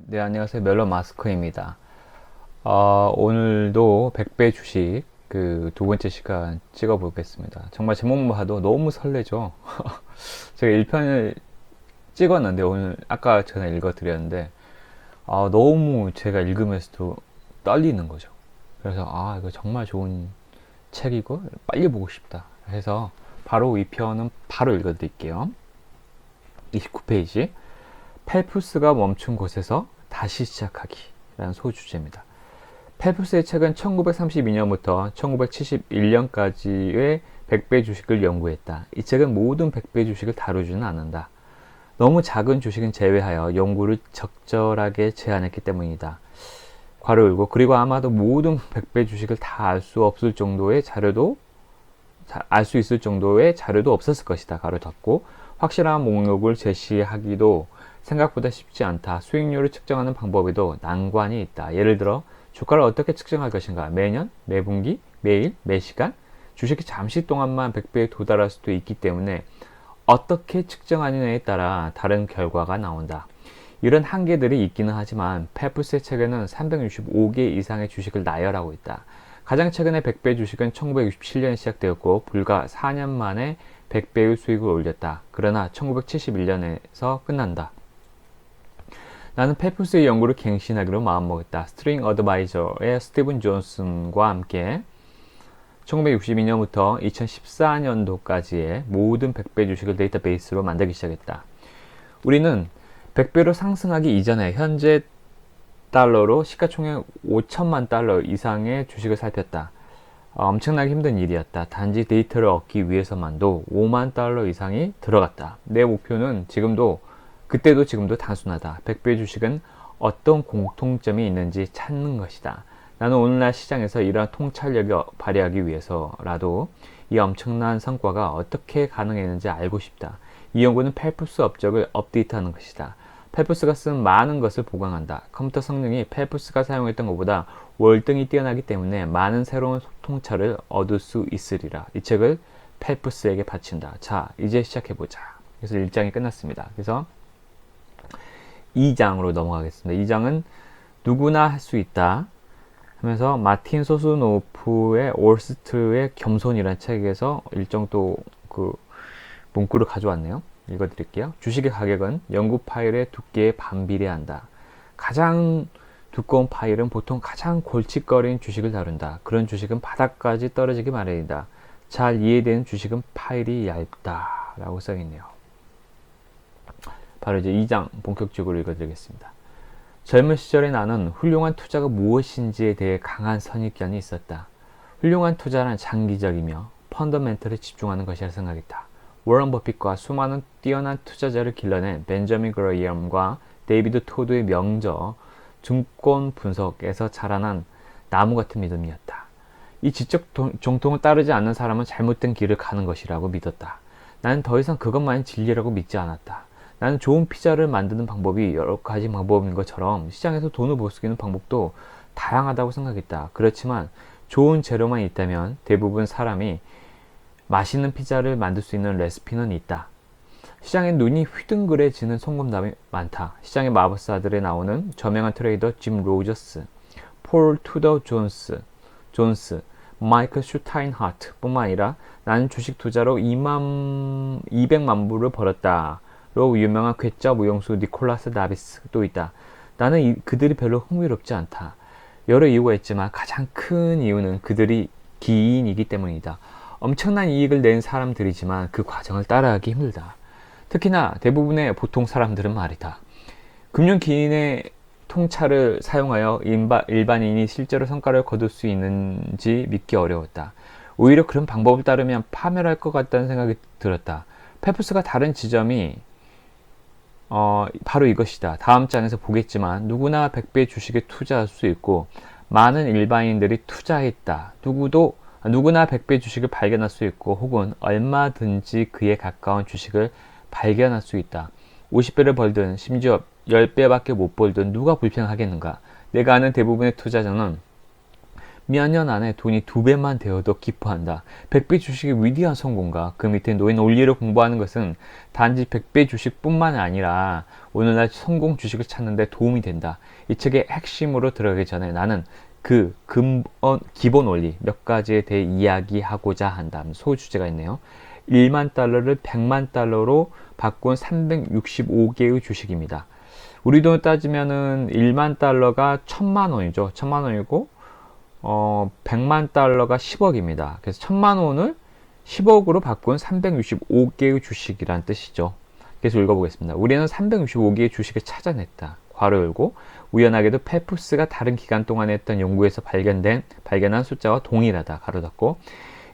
네, 안녕하세요. 멜론 마스크입니다. 오늘도 100배 주식 두 번째 시간 찍어 보겠습니다. 정말 제목만 봐도 너무 설레죠? 제가 1편을 찍었는데 오늘 아까 전에 읽어 드렸는데 너무 제가 읽으면서도 떨리는 거죠. 그래서 이거 정말 좋은 책이고 빨리 보고 싶다 해서 바로 이 편은 바로 읽어 드릴게요. 29페이지. 펠프스가 멈춘 곳에서 다시 시작하기 라는 소주제입니다. 펠프스의 책은 1932년부터 1971년까지의 100배 주식을 연구했다. 이 책은 모든 100배 주식을 다루지는 않는다. 너무 작은 주식은 제외하여 연구를 적절하게 제한했기 때문이다. 괄호 열고, 그리고 아마도 모든 100배 주식을 다 알 수 없을 정도의 자료도 알 수 있을 정도의 자료도 없었을 것이다. 괄호 닫고, 확실한 목록을 제시하기도 생각보다 쉽지 않다. 수익률을 측정하는 방법에도 난관이 있다. 예를 들어 주가를 어떻게 측정할 것인가? 매년, 매분기, 매일, 매시간? 주식이 잠시 동안만 100배에 도달할 수도 있기 때문에 어떻게 측정하느냐에 따라 다른 결과가 나온다. 이런 한계들이 있기는 하지만 펠프스의 책에는 365개 이상의 주식을 나열하고 있다. 가장 최근의 100배 주식은 1967년에 시작되었고 불과 4년 만에 100배의 수익을 올렸다. 그러나 1971년에서 끝난다. 나는 펠프스의 연구를 갱신하기로 마음먹었다. 스트링 어드바이저의 스티븐 존슨과 함께 1962년부터 2014년도까지의 모든 100배 주식을 데이터베이스로 만들기 시작했다. 우리는 100배로 상승하기 이전에 현재 달러로 시가총액 5천만 달러 이상의 주식을 살폈다. 엄청나게 힘든 일이었다. 단지 데이터를 얻기 위해서만도 5만 달러 이상이 들어갔다. 내 목표는 그때도 지금도 단순하다. 100배 주식은 어떤 공통점이 있는지 찾는 것이다. 나는 오늘날 시장에서 이러한 통찰력을 발휘하기 위해서라도 이 엄청난 성과가 어떻게 가능했는지 알고 싶다. 이 연구는 펠프스 업적을 업데이트하는 것이다. 펠프스가 쓴 많은 것을 보강한다. 컴퓨터 성능이 펠프스가 사용했던 것보다 월등히 뛰어나기 때문에 많은 새로운 통찰을 얻을 수 있으리라. 이 책을 펠프스에게 바친다. 자, 이제 시작해보자. 그래서 1장이 끝났습니다. 그래서 2장으로 넘어가겠습니다. 2장은 누구나 할 수 있다 하면서 마틴 소스노프의 올스트의 겸손이라는 책에서 일정 또 문구를 가져왔네요. 읽어드릴게요. 주식의 가격은 연구 파일의 두께에 반비례한다. 가장 두꺼운 파일은 보통 가장 골칫거리는 주식을 다룬다. 그런 주식은 바닥까지 떨어지기 마련이다. 잘 이해되는 주식은 파일이 얇다 라고 써있네요. 바로 이제 2장 본격적으로 읽어드리겠습니다. 젊은 시절에 나는 훌륭한 투자가 무엇인지에 대해 강한 선입견이 있었다. 훌륭한 투자란 장기적이며 펀더멘털에 집중하는 것이라 생각했다. 워런 버핏과 수많은 뛰어난 투자자를 길러낸 벤저민 그레이엄과 데이비드 토드의 명저 증권 분석에서 자라난 나무 같은 믿음이었다. 이 지적 정통을 따르지 않는 사람은 잘못된 길을 가는 것이라고 믿었다. 나는 더 이상 그것만이 진리라고 믿지 않았다. 나는 좋은 피자를 만드는 방법이 여러 가지 방법인 것처럼 시장에서 돈을 벌 수 있는 방법도 다양하다고 생각했다. 그렇지만 좋은 재료만 있다면 대부분 사람이 맛있는 피자를 만들 수 있는 레시피는 있다. 시장에 눈이 휘둥그레지는 송금담이 많다. 시장의 마법사들에 나오는 저명한 트레이더 짐 로저스, 폴 투더 존스, 마이클 슈타인하트 뿐만 아니라 나는 주식 투자로 200만 불을 벌었다. 로 유명한 괴짜 무용수 니콜라스 다비스도 있다. 나는 그들이 별로 흥미롭지 않다. 여러 이유가 있지만 가장 큰 이유는 그들이 기인이기 때문이다. 엄청난 이익을 낸 사람들이지만 그 과정을 따라하기 힘들다. 특히나 대부분의 보통 사람들은 말이다. 금융기인의 통찰을 사용하여 일반인이 실제로 성과를 거둘 수 있는지 믿기 어려웠다. 오히려 그런 방법을 따르면 파멸할 것 같다는 생각이 들었다. 펠프스가 다른 지점이 바로 이것이다. 다음 장에서 보겠지만 누구나 100배 주식에 투자할 수 있고 많은 일반인들이 투자했다. 누구나 100배 주식을 발견할 수 있고 혹은 얼마든지 그에 가까운 주식을 발견할 수 있다. 50배를 벌든 심지어 10배밖에 못 벌든 누가 불평하겠는가. 내가 아는 대부분의 투자자는 몇 년 안에 돈이 2배만 되어도 기뻐한다. 100배 주식의 위대한 성공과 그 밑에 놓인 원리를 공부하는 것은 단지 100배 주식뿐만 아니라 오늘날 성공 주식을 찾는 데 도움이 된다. 이 책의 핵심으로 들어가기 전에 나는 그 기본 원리 몇 가지에 대해 이야기하고자 한다. 소주제가 있네요. 1만 달러를 100만 달러로 바꾼 365개의 주식입니다. 우리 돈으로 따지면은 1만 달러가 1000만 원이죠. 1000만 원이고 100만 달러가 10억입니다. 그래서 1000만 원을 10억으로 바꾼 365개의 주식이란 뜻이죠. 계속 읽어보겠습니다. 우리는 365개의 주식을 찾아냈다. 괄호 열고 우연하게도 펠프스가 다른 기간 동안에 했던 연구에서 발견한 숫자와 동일하다. 가로 닫고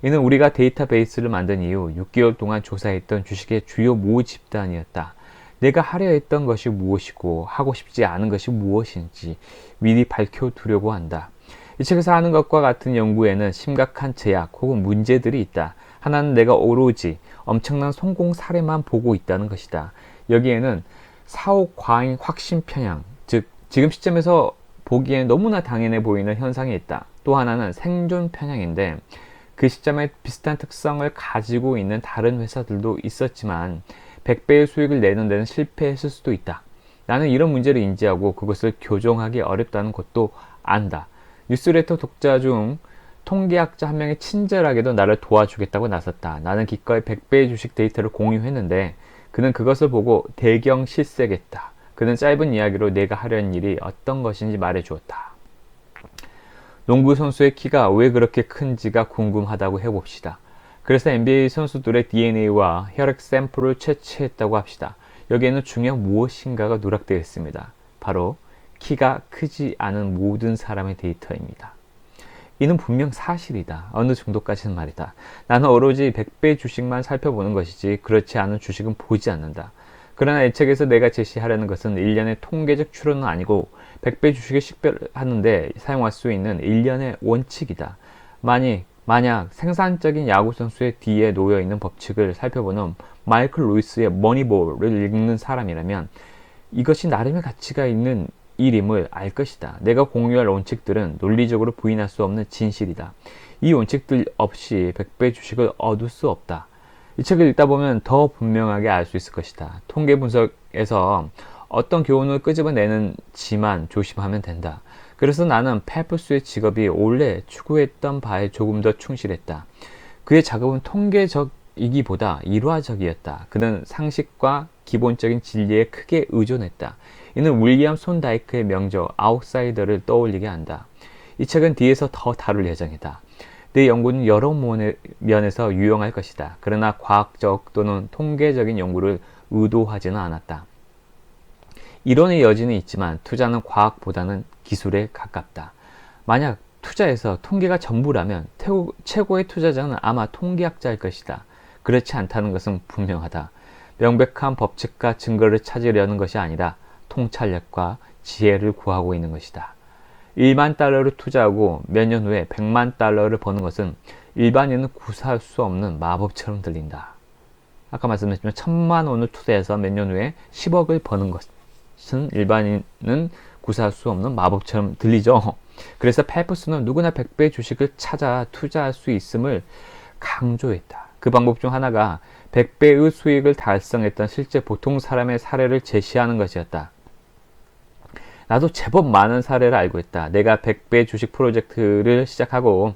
이는 우리가 데이터베이스를 만든 이후 6개월 동안 조사했던 주식의 주요 모의 집단이었다. 내가 하려 했던 것이 무엇이고 하고 싶지 않은 것이 무엇인지 미리 밝혀두려고 한다. 이 책에서 하는 것과 같은 연구에는 심각한 제약 혹은 문제들이 있다. 하나는 내가 오로지 엄청난 성공 사례만 보고 있다는 것이다. 여기에는 사후 과잉 확신 편향, 즉 지금 시점에서 보기엔 너무나 당연해 보이는 현상이 있다. 또 하나는 생존 편향인데 그 시점에 비슷한 특성을 가지고 있는 다른 회사들도 있었지만 100배의 수익을 내는 데는 실패했을 수도 있다. 나는 이런 문제를 인지하고 그것을 교정하기 어렵다는 것도 안다. 뉴스레터 독자 중 통계학자 한 명이 친절하게도 나를 도와주겠다고 나섰다. 나는 기꺼이 100배의 주식 데이터를 공유했는데 그는 그것을 보고 대경 실색했다. 그는 짧은 이야기로 내가 하려는 일이 어떤 것인지 말해주었다. 농구 선수의 키가 왜 그렇게 큰지가 궁금하다고 해봅시다. 그래서 NBA 선수들의 DNA와 혈액 샘플을 채취했다고 합시다. 여기에는 중요한 무엇인가가 누락되어 있습니다. 바로 키가 크지 않은 모든 사람의 데이터입니다. 이는 분명 사실이다. 어느 정도까지는 말이다. 나는 오로지 100배 주식만 살펴보는 것이지 그렇지 않은 주식은 보지 않는다. 그러나 이 책에서 내가 제시하려는 것은 일련의 통계적 추론은 아니고 100배 주식을 식별하는데 사용할 수 있는 일련의 원칙이다. 만약 생산적인 야구선수의 뒤에 놓여있는 법칙을 살펴보는 마이클 루이스의 머니볼을 읽는 사람이라면 이것이 나름의 가치가 있는 일임을 알 것이다. 내가 공유할 원칙들은 논리적으로 부인할 수 없는 진실이다. 이 원칙들 없이 100배 주식을 얻을 수 없다. 이 책을 읽다 보면 더 분명하게 알 수 있을 것이다. 통계 분석에서 어떤 교훈을 끄집어내는지만 조심하면 된다. 그래서 나는 펠프스의 직업이 원래 추구했던 바에 조금 더 충실했다. 그의 작업은 통계적이기보다 일화적이었다. 그는 상식과 기본적인 진리에 크게 의존했다. 이는 윌리엄 손다이크의 명저 아웃사이더를 떠올리게 한다. 이 책은 뒤에서 더 다룰 예정이다. 내 연구는 여러 면에서 유용할 것이다. 그러나 과학적 또는 통계적인 연구를 의도하지는 않았다. 이론의 여지는 있지만 투자는 과학보다는 기술에 가깝다. 만약 투자에서 통계가 전부라면 최고의 투자자는 아마 통계학자일 것이다. 그렇지 않다는 것은 분명하다. 명백한 법칙과 증거를 찾으려는 것이 아니라 통찰력과 지혜를 구하고 있는 것이다. 1만 달러를 투자하고 몇 년 후에 100만 달러를 버는 것은 일반인은 구사할 수 없는 마법처럼 들린다. 아까 말씀드렸지만 1000만 원을 투자해서 몇 년 후에 10억을 버는 것은 일반인은 구사할 수 없는 마법처럼 들리죠. 그래서 펠프스는 누구나 100배 주식을 찾아 투자할 수 있음을 강조했다. 그 방법 중 하나가 100배의 수익을 달성했던 실제 보통 사람의 사례를 제시하는 것이었다. 나도 제법 많은 사례를 알고 있다. 내가 100배 주식 프로젝트를 시작하고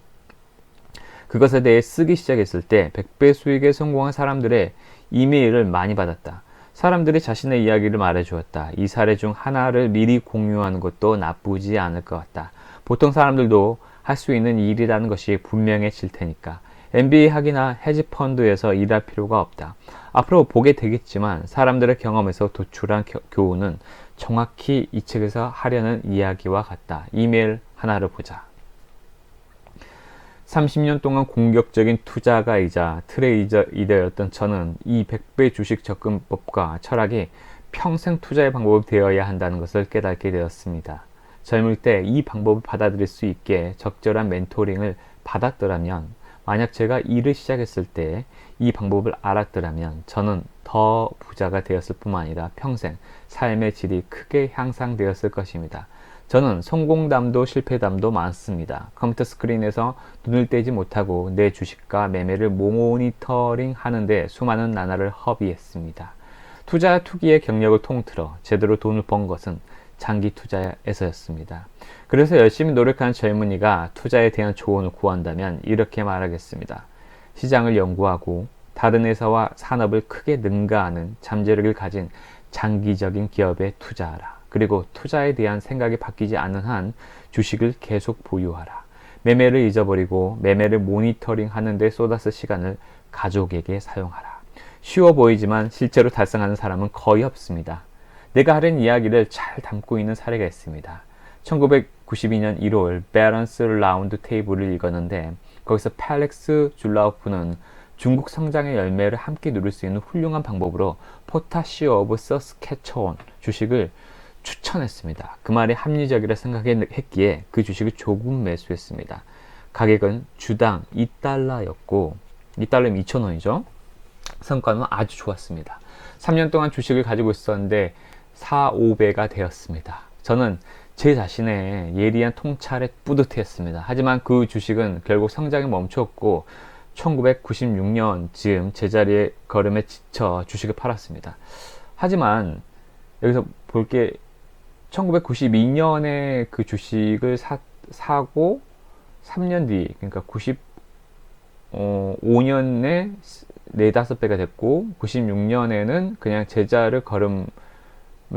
그것에 대해 쓰기 시작했을 때 100배 수익에 성공한 사람들의 이메일을 많이 받았다. 사람들이 자신의 이야기를 말해주었다. 이 사례 중 하나를 미리 공유하는 것도 나쁘지 않을 것 같다. 보통 사람들도 할 수 있는 일이라는 것이 분명해질 테니까. MBA 학이나 헤지펀드에서 일할 필요가 없다. 앞으로 보게 되겠지만 사람들의 경험에서 도출한 교훈은 정확히 이 책에서 하려는 이야기와 같다. 이메일 하나를 보자. 30년 동안 공격적인 투자가이자 트레이더이었던 저는 이 100배 주식 접근법과 철학이 평생 투자의 방법이 되어야 한다는 것을 깨닫게 되었습니다. 젊을 때 이 방법을 받아들일 수 있게 적절한 멘토링을 받았더라면 만약 제가 일을 시작했을 때 이 방법을 알았더라면 저는 더 부자가 되었을 뿐만 아니라 평생 삶의 질이 크게 향상되었을 것입니다. 저는 성공담도 실패담도 많습니다. 컴퓨터 스크린에서 눈을 떼지 못하고 내 주식과 매매를 모니터링 하는데 수많은 나날을 허비했습니다. 투자와 투기의 경력을 통틀어 제대로 돈을 번 것은 장기 투자에서였습니다. 그래서 열심히 노력하는 젊은이가 투자에 대한 조언을 구한다면 이렇게 말하겠습니다. 시장을 연구하고 다른 회사와 산업을 크게 능가하는 잠재력을 가진 장기적인 기업에 투자하라. 그리고 투자에 대한 생각이 바뀌지 않는 한 주식을 계속 보유하라. 매매를 잊어버리고 매매를 모니터링 하는데 쏟아쓸 시간을 가족에게 사용하라. 쉬워 보이지만 실제로 달성하는 사람은 거의 없습니다. 내가 하려는 이야기를 잘 담고 있는 사례가 있습니다. 1992년 1월 밸런스 라운드 테이블을 읽었는데 거기서 펠릭스 줄라우프는 중국 성장의 열매를 함께 누릴 수 있는 훌륭한 방법으로 포타시 오브 서스캐처원 주식을 추천했습니다. 그 말이 합리적이라 생각했기에 그 주식을 조금 매수했습니다. 가격은 주당 2달러였고 2달러면 2,000원이죠. 성과는 아주 좋았습니다. 3년 동안 주식을 가지고 있었는데 4, 5배가 되었습니다. 저는 제 자신의 예리한 통찰에 뿌듯했습니다. 하지만 그 주식은 결국 성장이 멈췄고 1996년쯤 제자리에 걸음에 지쳐 주식을 팔았습니다. 하지만 여기서 볼 게 1992년에 그 주식을 사고 3년 뒤, 그러니까 95년에 4, 5배가 됐고 96년에는 그냥 제자를 걸음을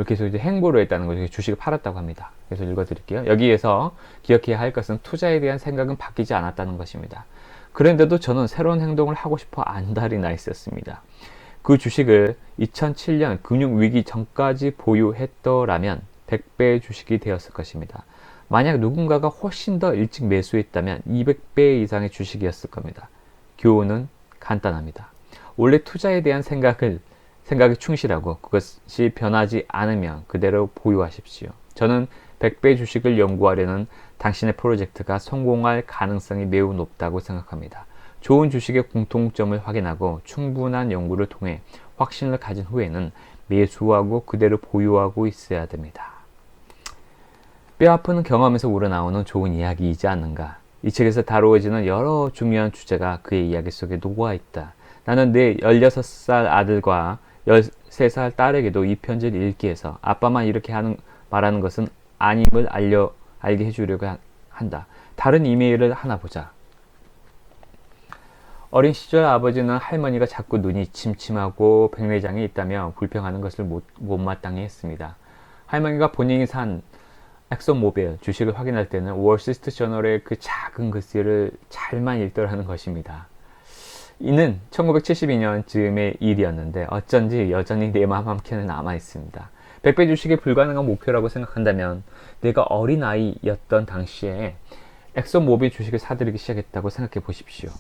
계속 이제 행보를 했다는 거죠. 주식을 팔았다고 합니다. 그래서 읽어드릴게요. 여기에서 기억해야 할 것은 투자에 대한 생각은 바뀌지 않았다는 것입니다. 그런데도 저는 새로운 행동을 하고 싶어 안달이 나 있었습니다. 그 주식을 2007년 금융위기 전까지 보유했더라면 100배의 주식이 되었을 것입니다. 만약 누군가가 훨씬 더 일찍 매수했다면 200배 이상의 주식이었을 겁니다. 교훈은 간단합니다. 원래 투자에 대한 생각에 충실하고 그것이 변하지 않으면 그대로 보유하십시오. 저는 100배 주식을 연구하려는 당신의 프로젝트가 성공할 가능성이 매우 높다고 생각합니다. 좋은 주식의 공통점을 확인하고 충분한 연구를 통해 확신을 가진 후에는 매수하고 그대로 보유하고 있어야 됩니다. 뼈아픈 경험에서 우러나오는 좋은 이야기이지 않는가. 이 책에서 다루어지는 여러 중요한 주제가 그의 이야기 속에 녹아있다. 나는 내 16살 아들과 13살 딸에게도 이 편지를 읽기 위해서 아빠만 이렇게 말하는 것은 아님을 알게 해주려고 한다. 다른 이메일을 하나 보자. 어린 시절 아버지는 할머니가 자꾸 눈이 침침하고 백내장이 있다며 불평하는 것을 못마땅해 했습니다. 할머니가 본인이 산 엑소모빌 주식을 확인할 때는 월스트리트 저널의 그 작은 글씨를 잘만 읽더라는 것입니다. 이는 1972년쯤의 일이었는데 어쩐지 여전히 내 마음 한켠에 남아있습니다. 100배 주식이 불가능한 목표라고 생각한다면 내가 어린아이였던 당시에 엑소모빌 주식을 사들이기 시작했다고 생각해 보십시오.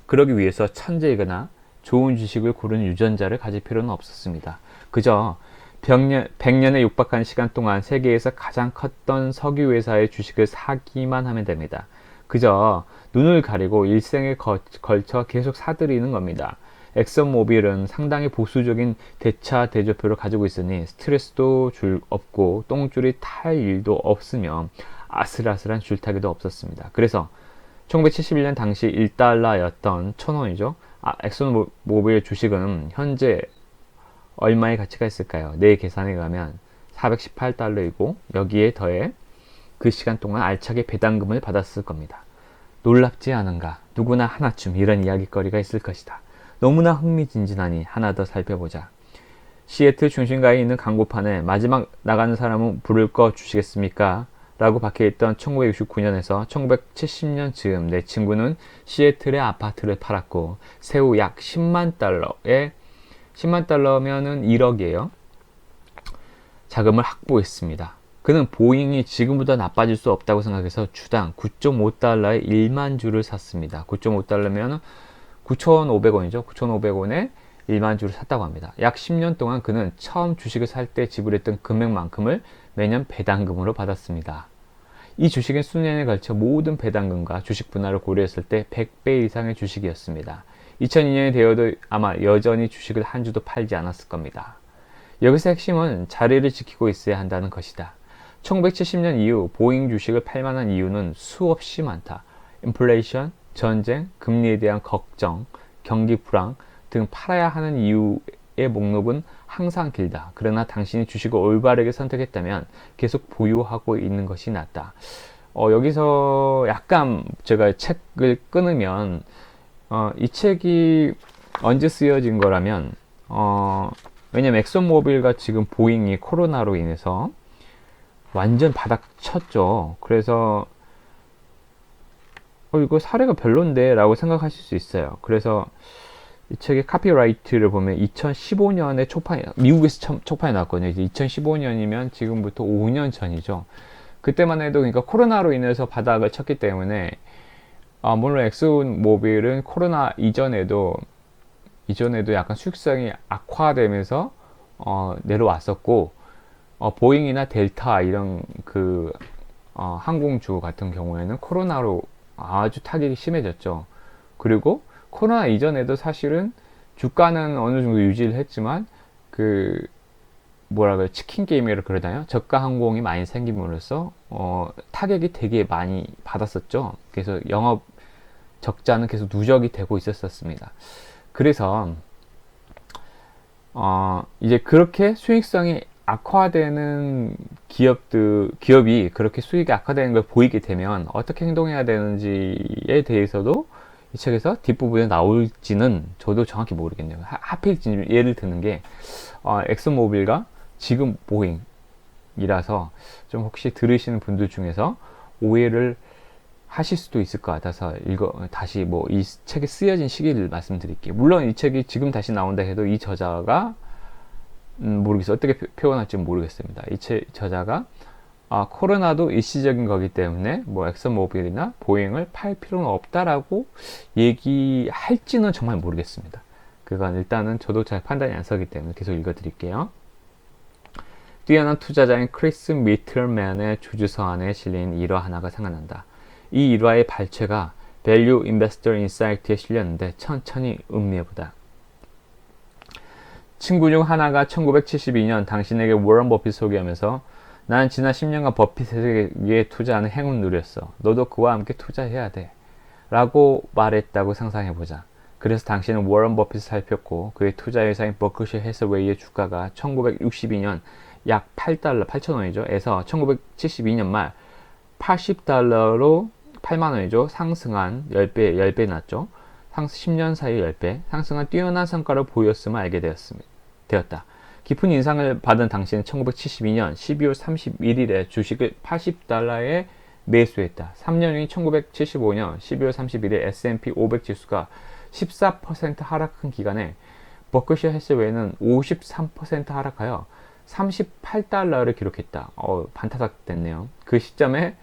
그러기 위해서 천재이거나 좋은 주식을 고르는 유전자를 가질 필요는 없었습니다. 그저 100년에 육박한 시간 동안 세계에서 가장 컸던 석유 회사의 주식을 사기만 하면 됩니다. 그저 눈을 가리고 일생에 걸쳐 계속 사들이는 겁니다. 엑슨모빌은 상당히 보수적인 대차 대조표를 가지고 있으니 스트레스도 없고 똥줄이 탈 일도 없으며 아슬아슬한 줄타기도 없었습니다. 그래서 1971년 당시 1달러였던 1,000원이죠. 엑슨모빌 주식은 현재 얼마의 가치가 있을까요? 내 계산에 가면 418달러이고 여기에 더해 그 시간 동안 알차게 배당금을 받았을 겁니다. 놀랍지 않은가? 누구나 하나쯤 이런 이야기거리가 있을 것이다. 너무나 흥미진진하니 하나 더 살펴보자. 시애틀 중심가에 있는 광고판에 마지막 나가는 사람은 불을 꺼 주시겠습니까? 라고 박혀있던 1969년에서 1970년 즈음 내 친구는 시애틀의 아파트를 팔았고 세후 약 10만 달러에 10만 달러면은 1억이에요. 자금을 확보했습니다. 그는 보잉이 지금보다 나빠질 수 없다고 생각해서 주당 9.5달러에 1만 주를 샀습니다. 9.5달러면 9,500원이죠. 9,500원에 1만 주를 샀다고 합니다. 약 10년 동안 그는 처음 주식을 살 때 지불했던 금액만큼을 매년 배당금으로 받았습니다. 이 주식은 수년에 걸쳐 모든 배당금과 주식 분할을 고려했을 때 100배 이상의 주식이었습니다. 2002년이 되어도 아마 여전히 주식을 한 주도 팔지 않았을 겁니다. 여기서 핵심은 자리를 지키고 있어야 한다는 것이다. 1970년 이후 보잉 주식을 팔만한 이유는 수없이 많다. 인플레이션, 전쟁, 금리에 대한 걱정, 경기 불황 등 팔아야 하는 이유의 목록은 항상 길다. 그러나 당신이 주식을 올바르게 선택했다면 계속 보유하고 있는 것이 낫다. 여기서 약간 제가 책을 끊으면 이 책이 언제 쓰여진 거라면 왜냐면 엑슨모빌과 지금 보잉이 코로나로 인해서 완전 바닥 쳤죠. 그래서 이거 사례가 별론데 라고 생각하실 수 있어요. 그래서 이 책의 카피라이트를 보면 2015년에 초판에 미국에서 초판에 나왔거든요. 이제 2015년이면 지금부터 5년 전이죠. 그때만 해도 그러니까 코로나로 인해서 바닥을 쳤기 때문에 물론 엑슨모빌은 코로나 이전에도 약간 수익성이 악화되면서 내려왔었고 보잉이나 델타 이런 항공주 같은 경우에는 코로나로 아주 타격이 심해졌죠. 그리고 코로나 이전에도 사실은 주가는 어느 정도 유지를 했지만 치킨 게임이라 그러나요? 저가 항공이 많이 생김으로써 타격이 되게 많이 받았었죠. 그래서 영업 적자는 계속 누적이 되고 있었습니다. 그래서 이제 그렇게 수익성이 악화되는 기업이 그렇게 수익이 악화되는 걸 보이게 되면 어떻게 행동해야 되는지에 대해서도 이 책에서 뒷부분에 나올지는 저도 정확히 모르겠네요. 하필 예를 드는 게 엑슨모빌과 지금 보잉이라서 좀 혹시 들으시는 분들 중에서 오해를 하실 수도 있을 것 같아서 다시 이 책에 쓰여진 시기를 말씀드릴게요. 물론 이 책이 지금 다시 나온다 해도 이 저자가 모르겠어요. 어떻게 표현할지 모르겠습니다. 이 저자가 코로나도 일시적인 거기 때문에 엑슨모빌이나 보잉을 팔 필요는 없다라고 얘기할지는 정말 모르겠습니다. 그건 일단은 저도 잘 판단이 안 서기 때문에 계속 읽어드릴게요. 뛰어난 투자자인 크리스 미틀맨의 주주서안에 실린 일화 하나가 생각난다. 이 일화의 발췌가 Value Investor Insight에 실렸는데 천천히 음미해보다. 친구 중 하나가 1972년 당신에게 워런 버핏 소개하면서 나는 지난 10년간 버핏에게 투자하는 행운 누렸어. 너도 그와 함께 투자해야 돼. 라고 말했다고 상상해보자. 그래서 당신은 워런 버핏을 살폈고 그의 투자회사인 버크셔 해서웨이의 주가가 1962년 약 8,000원이죠. 에서 1972년 말 80달러로 8만원이죠. 상승한 10배 났죠. 10년 사이 10배 상승한 뛰어난 성과를 보였음을 알게 되었다. 깊은 인상을 받은 당신은 1972년 12월 31일에 주식을 80달러에 매수했다. 3년 후인 1975년 12월 31일 S&P 500 지수가 14% 하락한 기간에 버크셔 해서웨이는 53% 하락하여 38달러를 기록했다. 반타작 됐네요. 그 시점에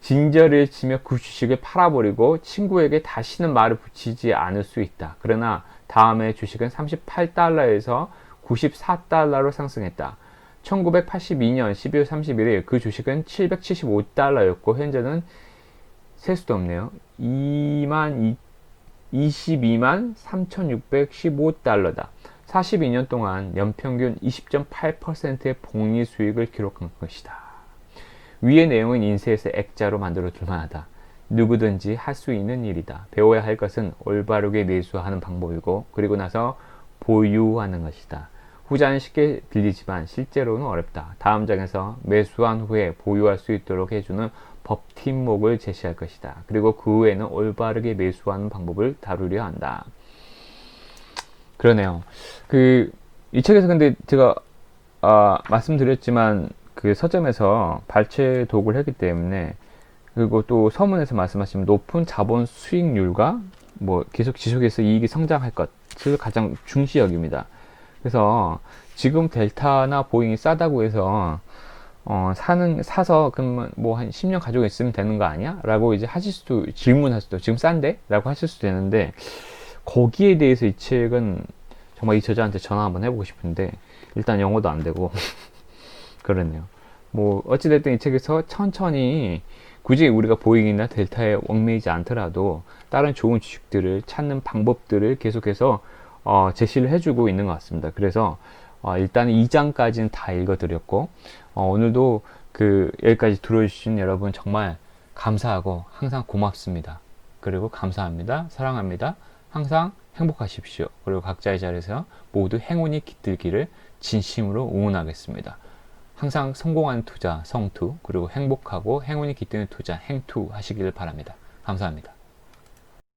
진저리를 치며 그 주식을 팔아버리고 친구에게 다시는 말을 붙이지 않을 수 있다. 그러나 다음에 주식은 38달러에서 94달러로 상승했다. 1982년 12월 31일 그 주식은 775달러였고 현재는 셀 수도 없네요. 22만 3,615달러다. 42년 동안 연평균 20.8%의 복리 수익을 기록한 것이다. 위의 내용은 인쇄해서 액자로 만들어 둘만하다. 누구든지 할 수 있는 일이다. 배워야 할 것은 올바르게 매수하는 방법이고 그리고 나서 보유하는 것이다. 후자는 쉽게 들리지만 실제로는 어렵다. 다음 장에서 매수한 후에 보유할 수 있도록 해주는 법팀목을 제시할 것이다. 그리고 그 후에는 올바르게 매수하는 방법을 다루려 한다. 그러네요. 이 책에서 근데 제가 말씀드렸지만 그 서점에서 발췌 도구를 했기 때문에 그리고 또 서문에서 말씀하시면 높은 자본 수익률과 계속 지속해서 이익이 성장할 것을 가장 중시 여깁니다. 그래서 지금 델타나 보잉이 싸다고 해서 사서 그러면 한 10년 가지고 있으면 되는 거 아니야? 라고 이제 질문할 수도 지금 싼데? 라고 하실 수도 되는데 거기에 대해서 이 책은 정말 이 저자한테 전화 한번 해보고 싶은데 일단 영어도 안 되고 그러네요. 어찌됐든 이 책에서 천천히 굳이 우리가 보잉이나 델타에 얽매이지 않더라도 다른 좋은 주식들을 찾는 방법들을 계속해서 제시를 해주고 있는 것 같습니다. 그래서 일단 2장까지는 다 읽어드렸고 오늘도 여기까지 들어주신 여러분 정말 감사하고 항상 고맙습니다. 그리고 감사합니다. 사랑합니다. 항상 행복하십시오. 그리고 각자의 자리에서 모두 행운이 깃들기를 진심으로 응원하겠습니다. 항상 성공하는 투자 성투, 그리고 행복하고 행운이 깃드는 투자 행투 하시기를 바랍니다. 감사합니다.